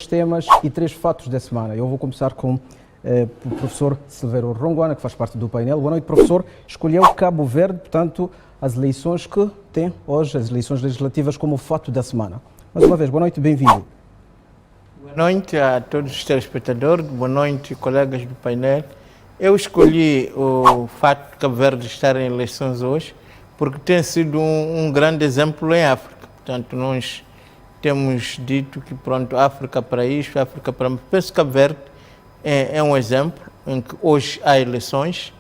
temas e 3 fatos da semana. Eu vou começar com o professor Silveiro Rongoana, que faz parte do painel. Boa noite, professor. Escolheu Cabo Verde, portanto, as eleições que tem hoje, as eleições legislativas, como fato da semana. Mais uma vez, boa noite, bem-vindo. Boa noite a todos os telespectadores, boa noite, colegas do painel. Eu escolhi o fato de Cabo Verde estar em eleições hoje porque tem sido um grande exemplo em África. Portanto, nós temos dito que, pronto, África para isto, África para... Penso que Cabo Verde é um exemplo em que hoje há eleições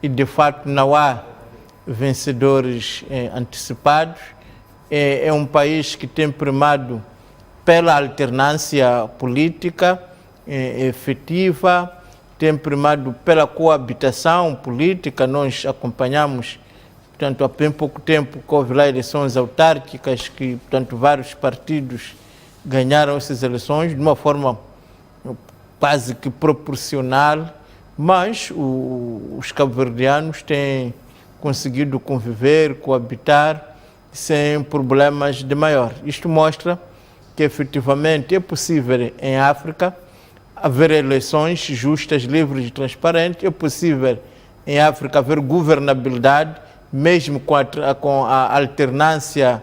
e, de fato, não há vencedores antecipados. É um país que tem primado pela alternância política efetiva, tem primado pela coabitação política. Nós acompanhamos, portanto, há bem pouco tempo que houve lá eleições autárquicas que, portanto, vários partidos ganharam essas eleições de uma forma quase que proporcional, mas os cabo-verdianos têm conseguido conviver, coabitar sem problemas de maior. Isto mostra que efetivamente é possível em África haver eleições justas, livres e transparentes, é possível em África haver governabilidade, mesmo com a alternância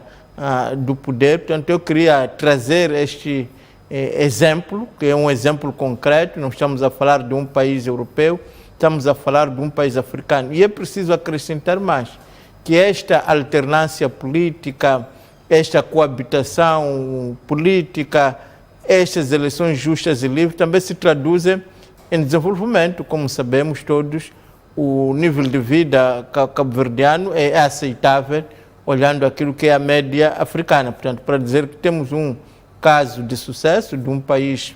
do poder. Portanto, eu queria trazer este exemplo, que é um exemplo concreto. Não estamos a falar de um país europeu, estamos a falar de um país africano. E é preciso acrescentar mais, que esta alternância política, esta coabitação política, estas eleições justas e livres também se traduzem em desenvolvimento. Como sabemos todos, o nível de vida cabo-verdiano é aceitável, olhando aquilo que é a média africana. Portanto, para dizer que temos um caso de sucesso de um país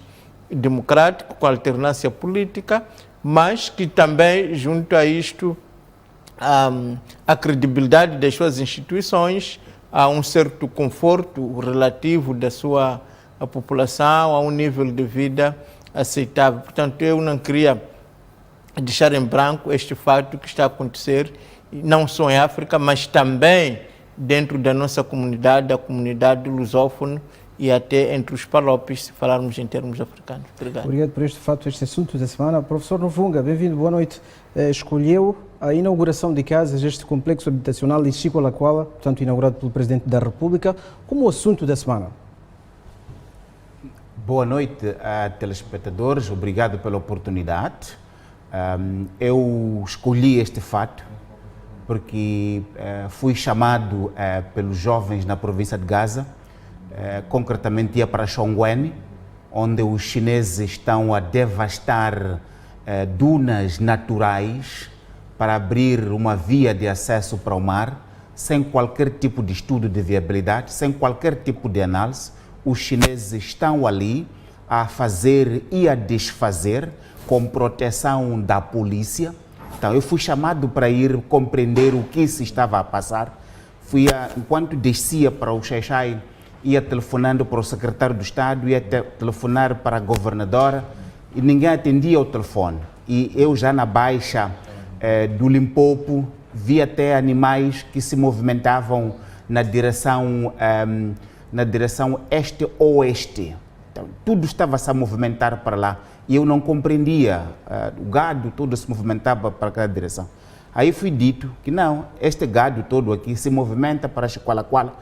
democrático, com alternância política, mas que também, junto a isto, a credibilidade das suas instituições, há um certo conforto relativo da sua população, a um nível de vida aceitável. Portanto, eu não queria deixar em branco este fato que está a acontecer, não só em África, mas também dentro da nossa comunidade, da comunidade lusófona e até entre os palopes, se falarmos em termos africanos. Obrigado. Obrigado por este fato, este assunto da semana. Professor Novunga, bem-vindo, boa noite. Escolheu a inauguração de casas, este complexo habitacional de Chico-Lakwala, portanto inaugurado pelo Presidente da República, como assunto da semana. Boa noite a telespectadores, obrigado pela oportunidade. Eu escolhi este fato porque fui chamado pelos jovens na província de Gaza, concretamente ia para Chongwen, onde os chineses estão a devastar dunas naturais para abrir uma via de acesso para o mar, sem qualquer tipo de estudo de viabilidade, sem qualquer tipo de análise. Os chineses estão ali a fazer e a desfazer com proteção da polícia. Então eu fui chamado para ir compreender o que se estava a passar. Enquanto descia para o Xai-Xai, ia telefonando para o secretário do Estado, ia telefonar para a governadora e ninguém atendia o telefone. E eu já na baixa do Limpopo vi até animais que se movimentavam na direção este-oeste. Então, tudo estava-se a movimentar para lá e eu não compreendia. O gado todo se movimentava para aquela direção. Aí fui dito que não, este gado todo aqui se movimenta para Chico-Lakwala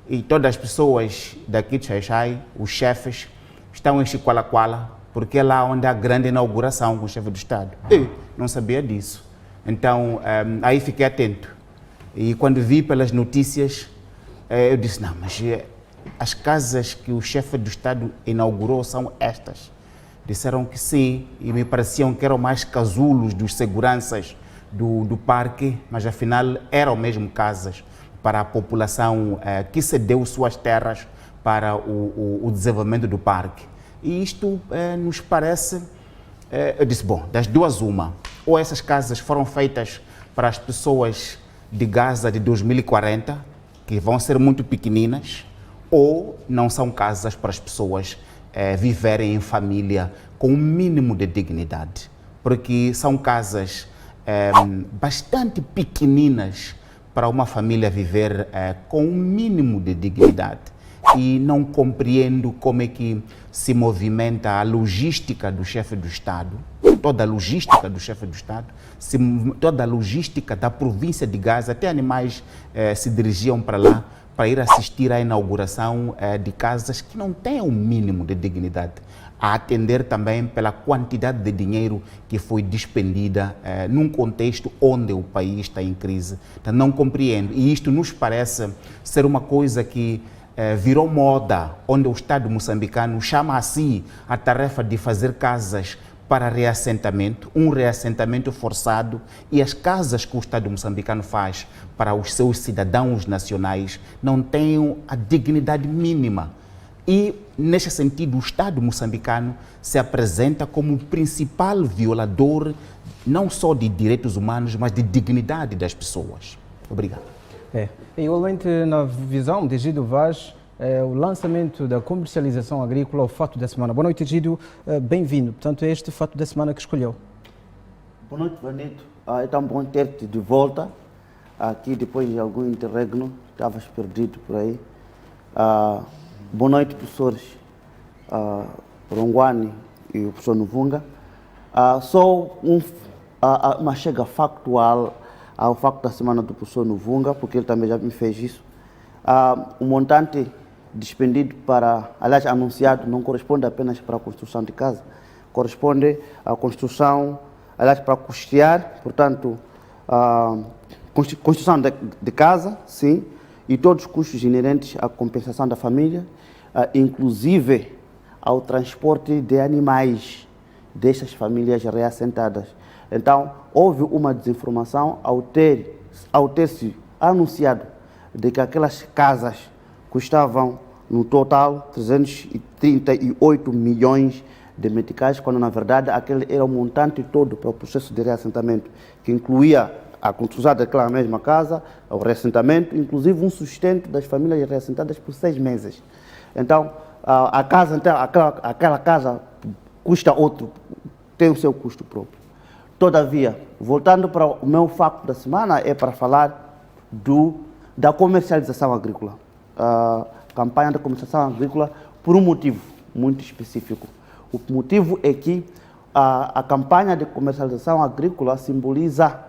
e todas as pessoas daqui de Xai-Xai, os chefes, estão em Chico-Lakwala porque é lá onde há a grande inauguração com o chefe do Estado. Eu não sabia disso. Então, aí fiquei atento. E quando vi pelas notícias, eu disse, não, mas as casas que o chefe do Estado inaugurou são estas. Disseram que sim, e me pareciam que eram mais casulos dos seguranças do parque, mas afinal eram mesmo casas para a população que cedeu suas terras para o desenvolvimento do parque. E isto nos parece, eu disse, bom, das duas uma, ou essas casas foram feitas para as pessoas de Gaza de 2040, que vão ser muito pequeninas, ou não são casas para as pessoas viverem em família com um mínimo de dignidade, porque são casas bastante pequeninas para uma família viver com um mínimo de dignidade. e não compreendo como é que se movimenta a logística do chefe do Estado, toda a logística do chefe do Estado, toda a logística da província de Gaza, até animais se dirigiam para lá para ir assistir à inauguração de casas que não têm um mínimo de dignidade, a atender também pela quantidade de dinheiro que foi despendida num contexto onde o país está em crise. Então, não compreendo. E isto nos parece ser uma coisa que virou moda, onde o Estado moçambicano chama a si a tarefa de fazer casas para reassentamento, um reassentamento forçado, e as casas que o Estado moçambicano faz para os seus cidadãos nacionais não têm a dignidade mínima. E, nesse sentido, o Estado moçambicano se apresenta como o principal violador não só de direitos humanos, mas de dignidade das pessoas. Obrigado. Igualmente, na visão de Egidio Vaz, o lançamento da comercialização agrícola, o fato da semana. Boa noite, Egidio, bem-vindo. Portanto, é este fato da semana que escolheu. Boa noite, Vanito. É tão bom ter-te de volta aqui depois de algum interregno. Estavas perdido por aí. Boa noite, professores Rongwani e o professor Nuvunga. Só uma chega factual ao facto da semana do professor Nuvunga, porque ele também já me fez isso. O montante despendido aliás, anunciado, não corresponde apenas para a construção de casa, corresponde à construção, aliás, para custear, portanto, construção de casa, sim, e todos os custos inerentes à compensação da família, inclusive ao transporte de animais destas famílias reassentadas. Então, houve uma desinformação ao ter-se anunciado de que aquelas casas custavam, no total, 338 milhões de meticais, quando, na verdade, aquele era o montante todo para o processo de reassentamento, que incluía a construção daquela mesma casa, o reassentamento, inclusive um sustento das famílias reassentadas por 6 meses. Então, a casa, então, aquela casa custa tem o seu custo próprio. Todavia, voltando para o meu facto da semana, é para falar da comercialização agrícola. A campanha da comercialização agrícola por um motivo muito específico. O motivo é que a campanha de comercialização agrícola simboliza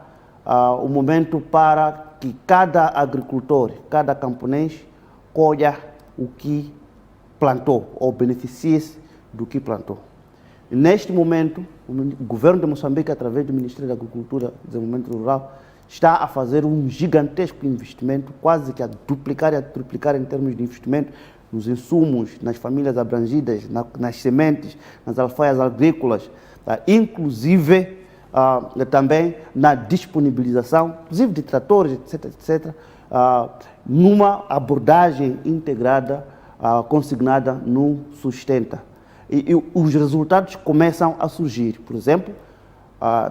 o momento para que cada agricultor, cada camponês, colha o que plantou ou beneficie-se do que plantou. Neste momento, o governo de Moçambique, através do Ministério da Agricultura e Desenvolvimento Rural, está a fazer um gigantesco investimento, quase que a duplicar e a triplicar em termos de investimento nos insumos, nas famílias abrangidas, nas sementes, nas alfaias agrícolas, inclusive também na disponibilização, inclusive de tratores, etc., numa abordagem integrada, consignada no Sustenta. E os resultados começam a surgir. Por exemplo,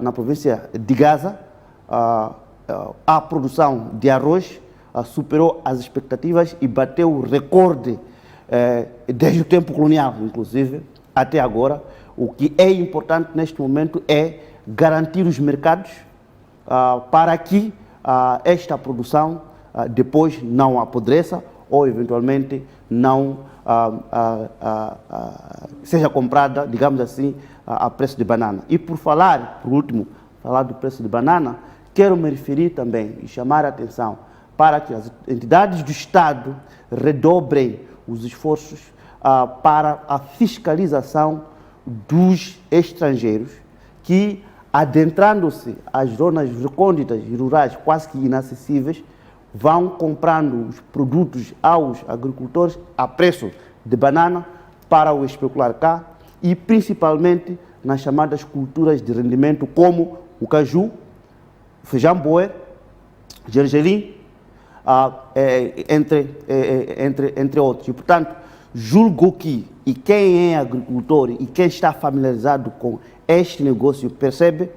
na província de Gaza, a produção de arroz superou as expectativas e bateu o recorde desde o tempo colonial, inclusive, até agora. O que é importante neste momento é garantir os mercados para que esta produção depois não apodreça ou, eventualmente, não seja comprada, digamos assim, a preço de banana. E por último, falar do preço de banana, quero me referir também e chamar a atenção para que as entidades do Estado redobrem os esforços para a fiscalização dos estrangeiros que, adentrando-se às zonas recônditas e rurais quase que inacessíveis, vão comprando os produtos aos agricultores a preço de banana para o especular cá e principalmente nas chamadas culturas de rendimento como o caju, feijão boé, gergelim, entre outros. E, portanto, julgo que, e quem é agricultor e quem está familiarizado com este negócio percebe,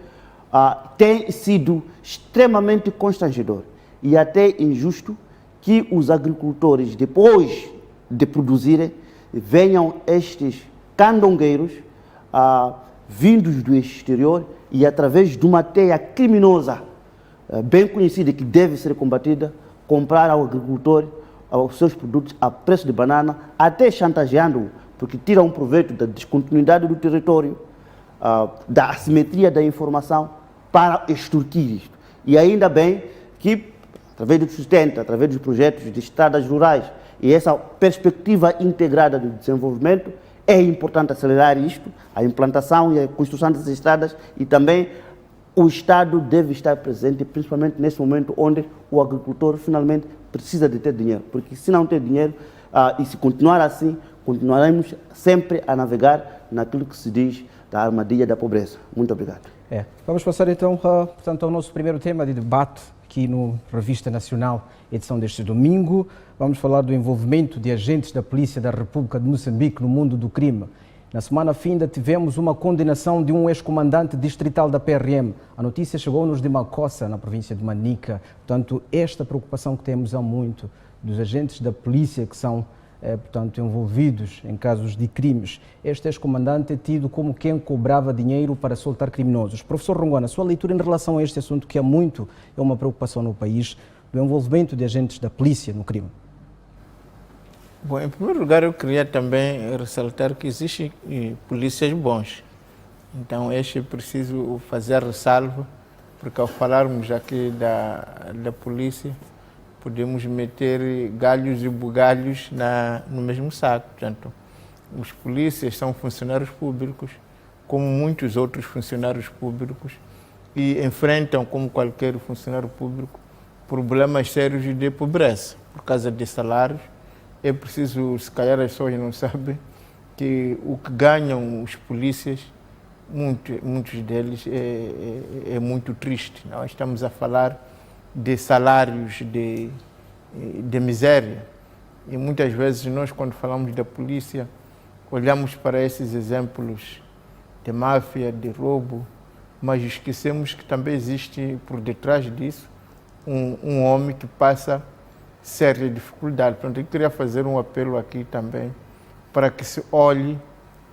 tem sido extremamente constrangedor e até injusto que os agricultores, depois de produzirem, venham estes candongueiros vindos do exterior e, através de uma teia criminosa bem conhecida que deve ser combatida, comprar ao agricultor os seus produtos a preço de banana, até chantageando-o, porque tiram proveito da descontinuidade do território, da assimetria da informação, para extorquir isto. E ainda bem que, através do sustento, através dos projetos de estradas rurais e essa perspectiva integrada do desenvolvimento, é importante acelerar isto, a implantação e a construção dessas estradas, e também o Estado deve estar presente, principalmente nesse momento onde o agricultor finalmente precisa de ter dinheiro, porque se não ter dinheiro, e se continuar assim, continuaremos sempre a navegar naquilo que se diz da armadilha da pobreza. Muito obrigado. Vamos passar então portanto, ao nosso primeiro tema de debate aqui no Revista Nacional, edição deste domingo. Vamos falar do envolvimento de agentes da Polícia da República de Moçambique no mundo do crime. Na semana finda tivemos uma condenação de um ex-comandante distrital da PRM. A notícia chegou-nos de Macossa, na província de Manica. Portanto, esta preocupação que temos há muito dos agentes da polícia que são portanto, envolvidos em casos de crimes. Este ex-comandante é tido como quem cobrava dinheiro para soltar criminosos. Professor Rongoana, sua leitura em relação a este assunto, que é uma preocupação no país, do envolvimento de agentes da polícia no crime? Bom, em primeiro lugar, eu queria também ressaltar que existem polícias bons. Então, é preciso fazer ressalva, porque ao falarmos aqui da polícia, podemos meter galhos e bugalhos no mesmo saco. Portanto, os polícias são funcionários públicos, como muitos outros funcionários públicos, e enfrentam, como qualquer funcionário público, problemas sérios de pobreza, por causa de salários. É preciso, se calhar as pessoas não sabem, que o que ganham os polícias, muitos deles, é muito triste. Nós estamos a falar de salários de miséria. E muitas vezes nós, quando falamos da polícia, olhamos para esses exemplos de máfia, de roubo, mas esquecemos que também existe por detrás disso um homem que passa séria dificuldade. Portanto, eu queria fazer um apelo aqui também para que se olhe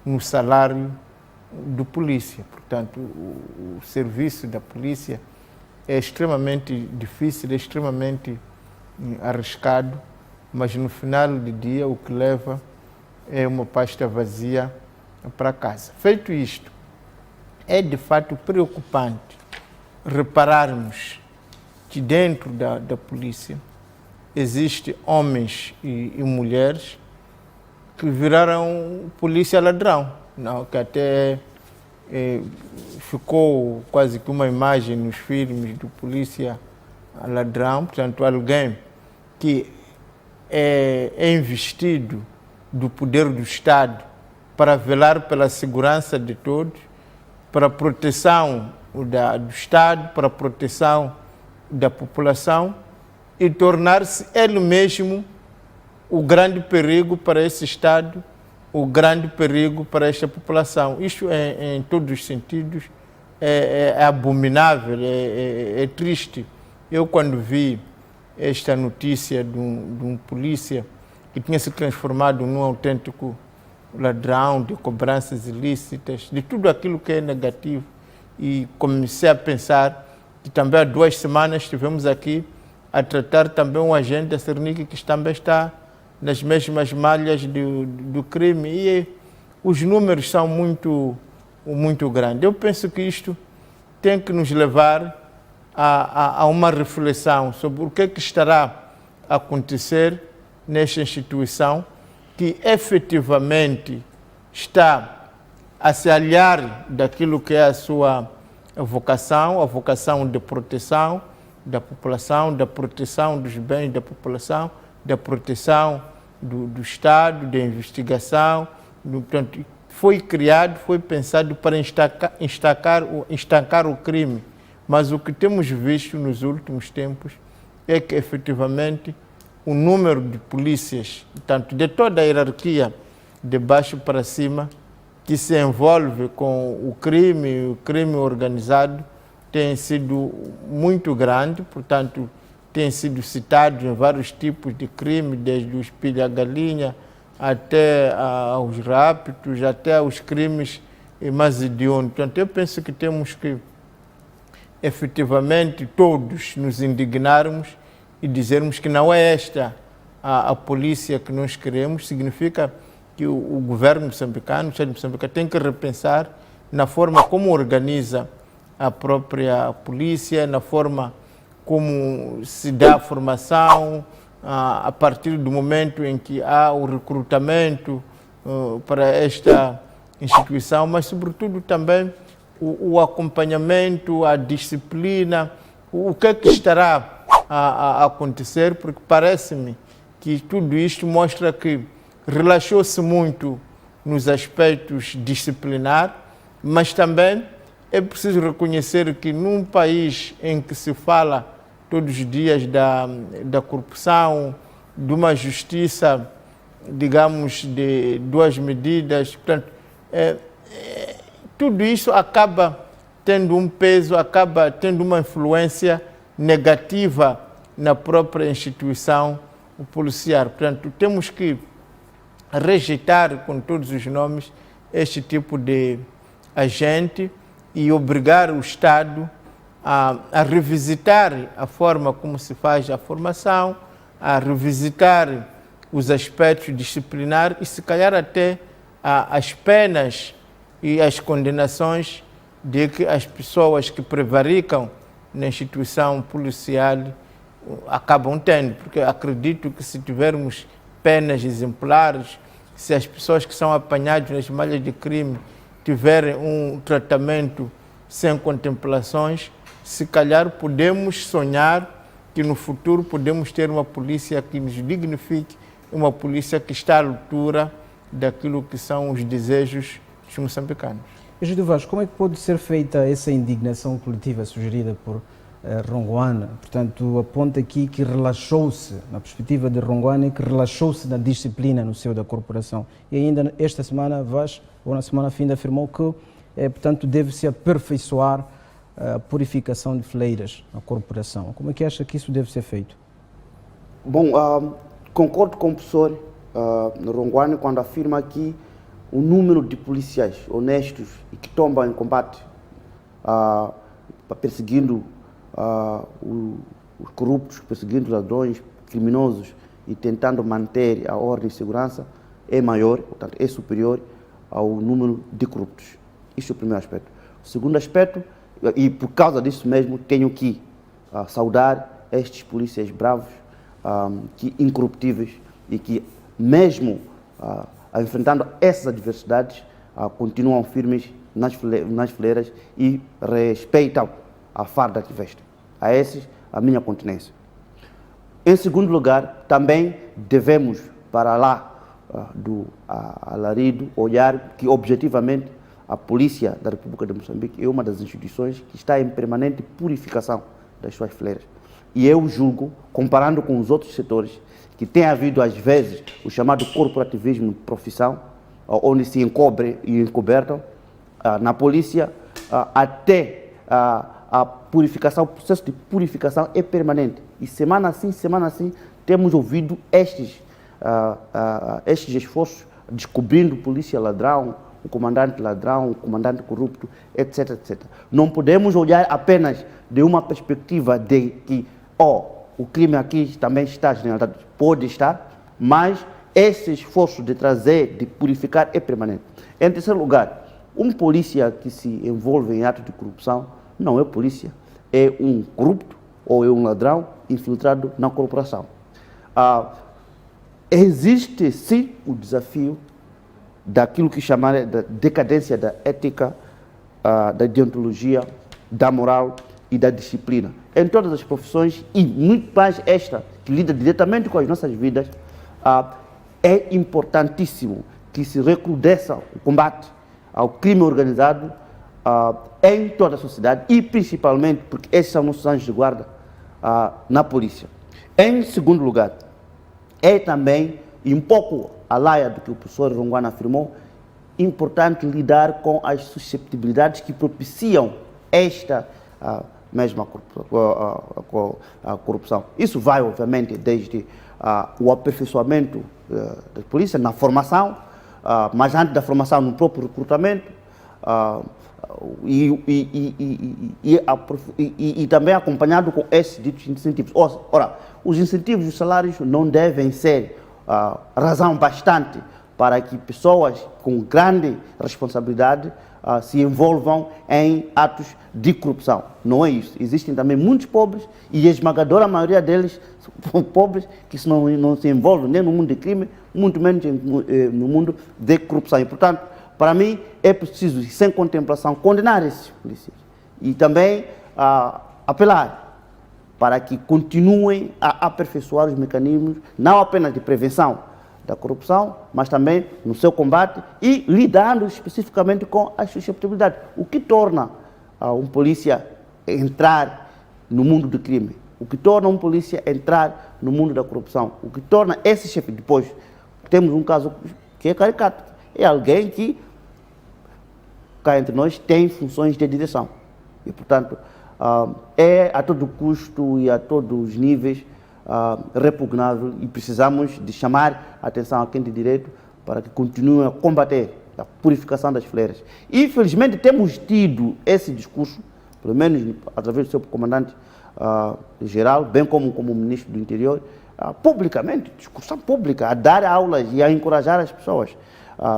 no salário do polícia. Portanto, o serviço da polícia é extremamente difícil, é extremamente arriscado, mas no final do dia o que leva é uma pasta vazia para casa. Feito isto, é de fato preocupante repararmos que dentro da polícia existem homens e mulheres que viraram polícia ladrão, não? Que até ficou quase que uma imagem nos filmes do polícia ladrão, portanto, alguém que é investido do poder do Estado para velar pela segurança de todos, para a proteção do Estado, para a proteção da população, e tornar-se ele mesmo o grande perigo para esse Estado, o grande perigo para esta população. Isto em todos os sentidos é abominável, é triste. Eu, quando vi esta notícia de um polícia que tinha se transformado num autêntico ladrão de cobranças ilícitas, de tudo aquilo que é negativo, e comecei a pensar que também há 2 semanas estivemos aqui a tratar também um agente da Cernic que também está nas mesmas malhas do crime, e os números são muito grandes. Eu penso que isto tem que nos levar a uma reflexão sobre o que estará a acontecer nesta instituição que efetivamente está a se aliar daquilo que é a sua vocação, a vocação de proteção da população, da proteção dos bens da população, da proteção do Estado, da investigação. Portanto, foi criado, foi pensado para estancar o crime. Mas o que temos visto nos últimos tempos é que, efetivamente, o número de polícias, tanto de toda a hierarquia, de baixo para cima, que se envolve com o crime organizado, tem sido muito grande. Portanto, tem sido citado em vários tipos de crime, desde o espilha-galinha até aos raptos, até aos crimes mais hediondos. Portanto, eu penso que temos que, efetivamente, todos nos indignarmos e dizermos que não é esta a polícia que nós queremos, significa que o governo moçambicano, o Estado de Moçambique, tem que repensar na forma como organiza a própria polícia, na forma como se dá a formação, a partir do momento em que há o recrutamento para esta instituição, mas sobretudo também o acompanhamento, a disciplina, o que é que estará a acontecer, porque parece-me que tudo isto mostra que relaxou-se muito nos aspectos disciplinar, mas também é preciso reconhecer que num país em que se fala todos os dias da corrupção, de uma justiça, digamos, de duas medidas, portanto, tudo isso acaba tendo um peso, acaba tendo uma influência negativa na própria instituição policial. Portanto, temos que rejeitar com todos os nomes este tipo de agente e obrigar o Estado a revisitar a forma como se faz a formação, a revisitar os aspectos disciplinares e, se calhar, até as penas e as condenações de que as pessoas que prevaricam na instituição policial acabam tendo, porque acredito que se tivermos penas exemplares, se as pessoas que são apanhadas nas malhas de crime tiverem um tratamento sem contemplações, se calhar podemos sonhar que no futuro podemos ter uma polícia que nos dignifique, uma polícia que está à altura daquilo que são os desejos dos moçambicanos. Egídio Vaz, como é que pode ser feita essa indignação coletiva sugerida por Rongoana? Portanto, aponta aqui que relaxou-se, na perspectiva de Rongoana, que relaxou-se na disciplina no seio da corporação. E ainda esta semana, Vaz, ou na semana fim, afirmou que, portanto, deve-se aperfeiçoar a purificação de fileiras na corporação. Como é que acha que isso deve ser feito? Bom, concordo com o professor Rongoana quando afirma que o número de policiais honestos e que tombam em combate perseguindo os corruptos, perseguindo os ladrões, criminosos e tentando manter a ordem e segurança é maior, portanto, é superior ao número de corruptos. Isso é o primeiro aspecto. O segundo aspecto, e por causa disso mesmo, tenho que saudar estes polícias bravos, incorruptíveis e que, mesmo enfrentando essas adversidades, continuam firmes nas fileiras e respeitam a farda que vestem. A esses, a minha continência. Em segundo lugar, também devemos, para lá do alarido, olhar que, objetivamente, a Polícia da República de Moçambique é uma das instituições que está em permanente purificação das suas fileiras. E eu julgo, comparando com os outros setores, que tem havido, às vezes, o chamado corporativismo de profissão, onde se encobrem e encobertam, na polícia, até a purificação, o processo de purificação é permanente. E semana assim, temos ouvido estes esforços, descobrindo polícia ladrão, o comandante corrupto, etc, etc. Não podemos olhar apenas de uma perspectiva de que, o crime aqui também está generalizado. Pode estar, mas esse esforço de trazer, de purificar é permanente. Em terceiro lugar, um polícia que se envolve em atos de corrupção não é polícia, é um corrupto ou é um ladrão infiltrado na corporação. Existe sim o desafio daquilo que chamaram da decadência da ética, da deontologia, da moral e da disciplina. Em todas as profissões, e muito mais esta, que lida diretamente com as nossas vidas, é importantíssimo que se recrudesça o combate ao crime organizado em toda a sociedade e principalmente, porque esses são nossos anjos de guarda, na polícia. Em segundo lugar, é também, e um pouco a laia do que o professor Rongoana afirmou, importante lidar com as susceptibilidades que propiciam esta mesma corrupção. Isso vai, obviamente, desde o aperfeiçoamento da polícia na formação, mas antes da formação no próprio recrutamento, e também acompanhado com esses ditos incentivos. Ora, os incentivos dos salários não devem ser razão bastante para que pessoas com grande responsabilidade se envolvam em atos de corrupção. Não é isso. Existem também muitos pobres e a esmagadora maioria deles são pobres que não se envolvem nem no mundo de crime, muito menos no mundo de corrupção. E, portanto, para mim, é preciso, sem contemplação, condenar esses polícias e também apelar para que continuem a aperfeiçoar os mecanismos, não apenas de prevenção da corrupção, mas também no seu combate e lidando especificamente com as susceptibilidades. O que torna um polícia entrar no mundo do crime? O que torna um polícia entrar no mundo da corrupção? O que torna esse chefe, depois, temos um caso que é caricato, é alguém que, cá entre nós, tem funções de direção. E, portanto, é a todo custo e a todos os níveis repugnável e precisamos de chamar a atenção a quem tem direito para que continue a combater a purificação das fileiras. Infelizmente temos tido esse discurso, pelo menos através do seu comandante geral, bem como o ministro do Interior, publicamente, discussão pública, a dar aulas e a encorajar as pessoas.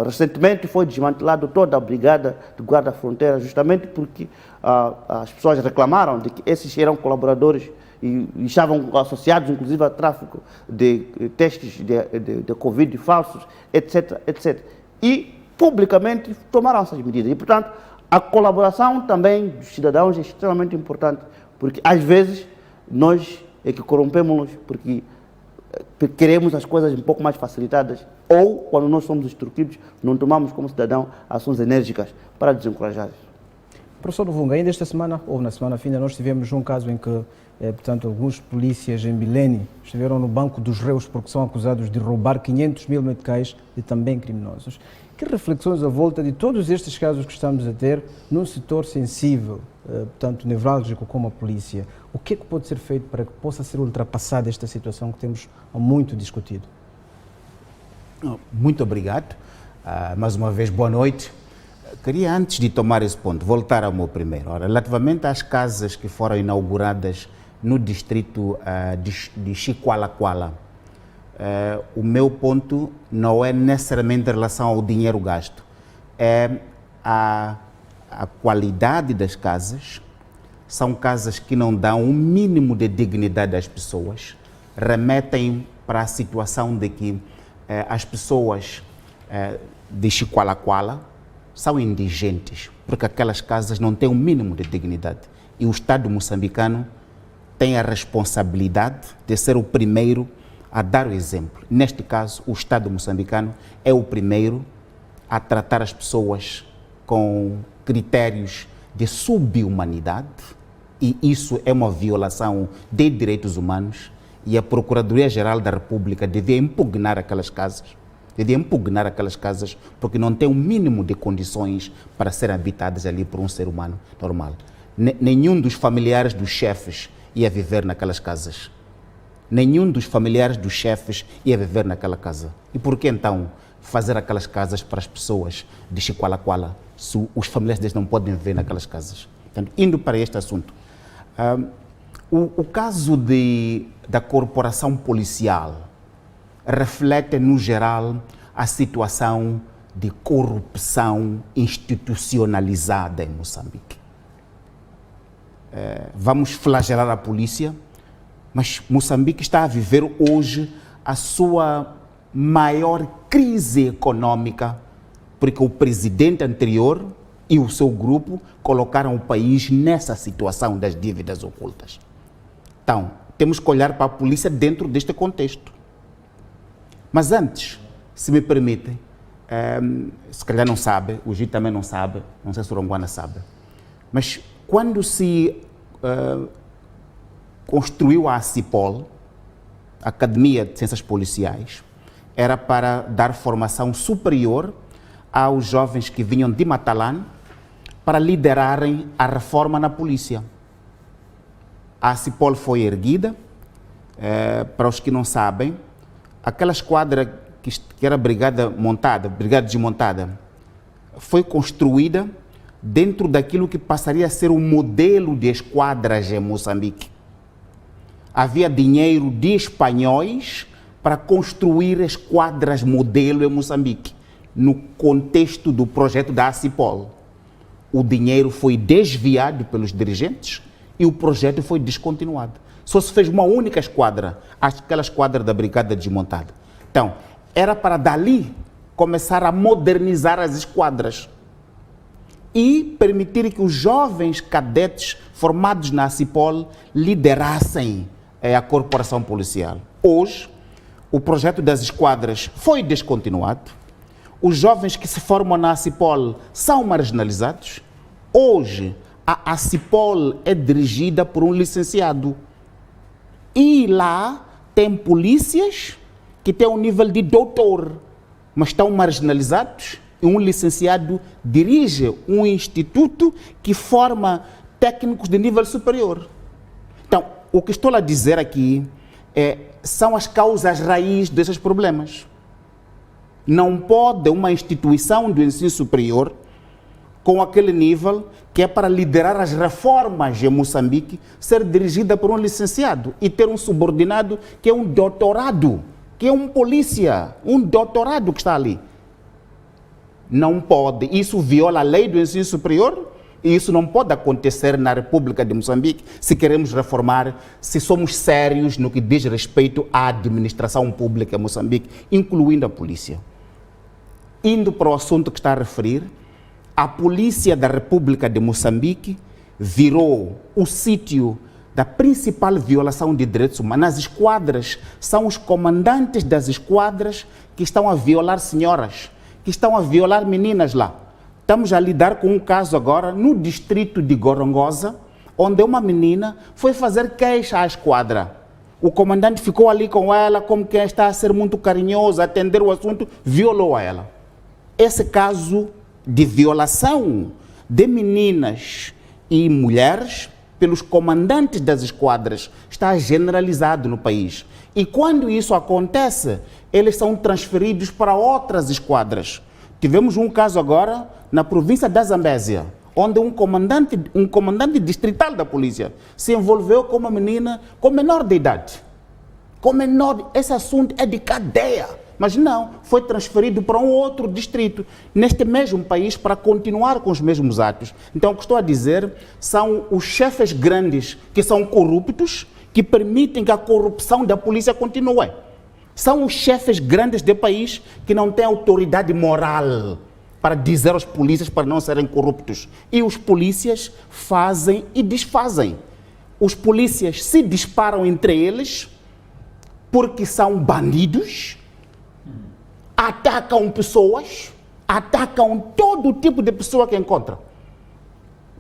Recentemente foi desmantelado toda a brigada de guarda-fronteira justamente porque as pessoas reclamaram de que esses eram colaboradores e estavam associados, inclusive, a tráfico de testes de Covid falsos, etc, etc. E, publicamente, tomaram essas medidas. E, portanto, a colaboração também dos cidadãos é extremamente importante, porque, às vezes, nós é que corrompemos-nos, porque queremos as coisas um pouco mais facilitadas, ou, quando nós somos instruídos, não tomamos, como cidadão, ações enérgicas para desencorajar. Professor Luvunga, ainda esta semana, ou na semana finda, nós tivemos um caso em que, portanto, alguns polícias em Belém estiveram no banco dos réus porque são acusados de roubar 500 mil meticais de também criminosos. Que reflexões à volta de todos estes casos que estamos a ter num setor sensível, portanto, nevrálgico como a polícia? O que é que pode ser feito para que possa ser ultrapassada esta situação que temos muito discutido? Muito obrigado. Mais uma vez, boa noite. Queria, antes de tomar esse ponto, voltar ao meu primeiro. Ora, relativamente às casas que foram inauguradas no distrito de Chiqualaquala, o meu ponto não é necessariamente em relação ao dinheiro gasto, é a qualidade das casas. São casas que não dão um mínimo de dignidade às pessoas, remetem para a situação de que as pessoas de Chiqualaquala são indigentes, porque aquelas casas não têm um mínimo de dignidade. E o Estado moçambicano tem a responsabilidade de ser o primeiro a dar o exemplo. Neste caso, o Estado moçambicano é o primeiro a tratar as pessoas com critérios de subhumanidade, e isso é uma violação de direitos humanos, e a Procuradoria-Geral da República devia impugnar aquelas casas. Porque não tem um mínimo de condições para serem habitadas ali por um ser humano normal. Nenhum dos familiares dos chefes ia viver naquelas casas. Nenhum dos familiares dos chefes ia viver naquela casa. E por que então fazer aquelas casas para as pessoas de Chiqualaquala, se os familiares deles não podem viver naquelas casas? Portanto, indo para este assunto, o caso da corporação policial reflete, no geral, a situação de corrupção institucionalizada em Moçambique. Vamos flagelar a polícia, mas Moçambique está a viver hoje a sua maior crise econômica, porque o presidente anterior e o seu grupo colocaram o país nessa situação das dívidas ocultas. Então, temos que olhar para a polícia dentro deste contexto. Mas antes, se me permitem, se calhar não sabe, o Gito também não sabe, não sei se o Ronguana sabe, mas quando se construiu a ACIPOL, Academia de Ciências Policiais, era para dar formação superior aos jovens que vinham de Matalã para liderarem a reforma na polícia. A ACIPOL foi erguida, para os que não sabem, aquela esquadra que era brigada desmontada, foi construída dentro daquilo que passaria a ser um modelo de esquadras em Moçambique. Havia dinheiro de espanhóis para construir esquadras modelo em Moçambique, no contexto do projeto da ACIPOL. O dinheiro foi desviado pelos dirigentes e o projeto foi descontinuado. Só se fez uma única esquadra, aquela esquadra da Brigada Desmontada. Então, era para dali começar a modernizar as esquadras e permitir que os jovens cadetes formados na ACIPOL liderassem a corporação policial. Hoje, o projeto das esquadras foi descontinuado. Os jovens que se formam na ACIPOL são marginalizados. Hoje, a ACIPOL é dirigida por um licenciado. E lá tem polícias que têm um nível de doutor, mas estão marginalizados. E um licenciado dirige um instituto que forma técnicos de nível superior. Então, o que estou a dizer aqui são as causas raiz desses problemas. Não pode uma instituição do ensino superior com aquele nível que é para liderar as reformas em Moçambique ser dirigida por um licenciado e ter um subordinado que é um doutorado, que é um polícia, um doutorado que está ali. Não pode. Isso viola a lei do ensino superior e isso não pode acontecer na República de Moçambique se queremos reformar, se somos sérios no que diz respeito à administração pública em Moçambique, incluindo a polícia. Indo para o assunto que está a referir, a polícia da República de Moçambique virou o sítio da principal violação de direitos humanos. As esquadras são os comandantes das esquadras que estão a violar senhoras, que estão a violar meninas lá. Estamos a lidar com um caso agora no distrito de Gorongosa, onde uma menina foi fazer queixa à esquadra. O comandante ficou ali com ela, como quem está a ser muito carinhoso, a atender o assunto, violou a ela. Esse caso de violação de meninas e mulheres pelos comandantes das esquadras está generalizado no país. E quando isso acontece, eles são transferidos para outras esquadras. Tivemos um caso agora na província da Zambésia, onde um comandante distrital da polícia se envolveu com uma menina com menor de idade. Esse assunto é de cadeia. Mas não, foi transferido para um outro distrito, neste mesmo país, para continuar com os mesmos atos. Então, o que estou a dizer são os chefes grandes que são corruptos, que permitem que a corrupção da polícia continue. São os chefes grandes do país que não têm autoridade moral para dizer aos polícias para não serem corruptos. E os polícias fazem e desfazem. Os polícias se disparam entre eles porque são bandidos, atacam pessoas, atacam todo tipo de pessoa que encontram.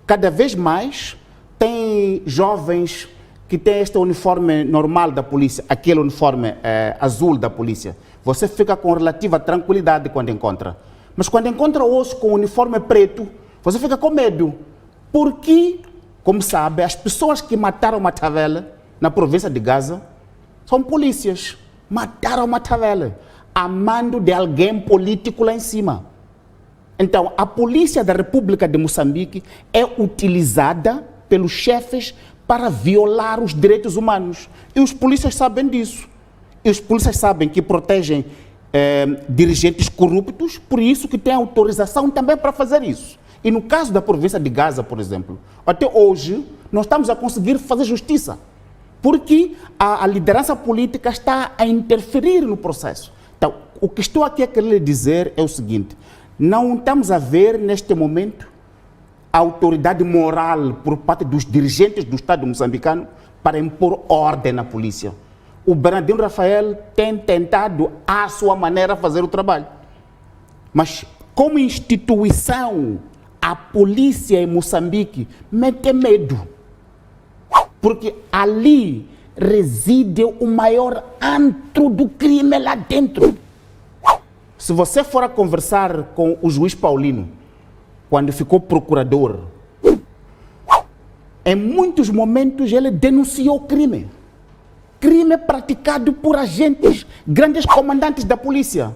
Cada vez mais tem jovens que têm este uniforme normal da polícia, aquele uniforme azul da polícia. Você fica com relativa tranquilidade quando encontra. Mas quando encontra outros com uniforme preto, você fica com medo. Porque, como sabe, as pessoas que mataram Matavele na província de Gaza são polícias. Mataram Matavele a mando de alguém político lá em cima. Então, a polícia da República de Moçambique é utilizada pelos chefes para violar os direitos humanos. E os polícias sabem disso. E os polícias sabem que protegem dirigentes corruptos, por isso que tem autorização também para fazer isso. E no caso da província de Gaza, por exemplo, até hoje, nós estamos a conseguir fazer justiça, porque a liderança política está a interferir no processo. Então, o que estou aqui a querer dizer é o seguinte: não estamos a ver neste momento a autoridade moral por parte dos dirigentes do Estado moçambicano para impor ordem na polícia. O Bernardino Rafael tem tentado, à sua maneira, fazer o trabalho. Mas, como instituição, a polícia em Moçambique mete medo. Porque ali reside o maior antro do crime lá dentro. Se você for a conversar com o juiz Paulino, quando ficou procurador, em muitos momentos ele denunciou o crime. Crime praticado por agentes, grandes comandantes da polícia.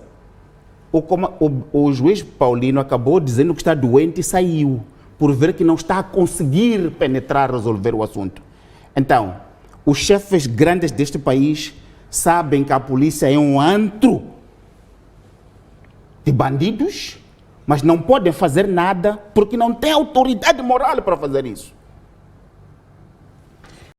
O juiz Paulino acabou dizendo que está doente e saiu. por ver que não está a conseguir penetrar, resolver o assunto. Então, os chefes grandes deste país sabem que a polícia é um antro de bandidos, mas não podem fazer nada porque não têm autoridade moral para fazer isso.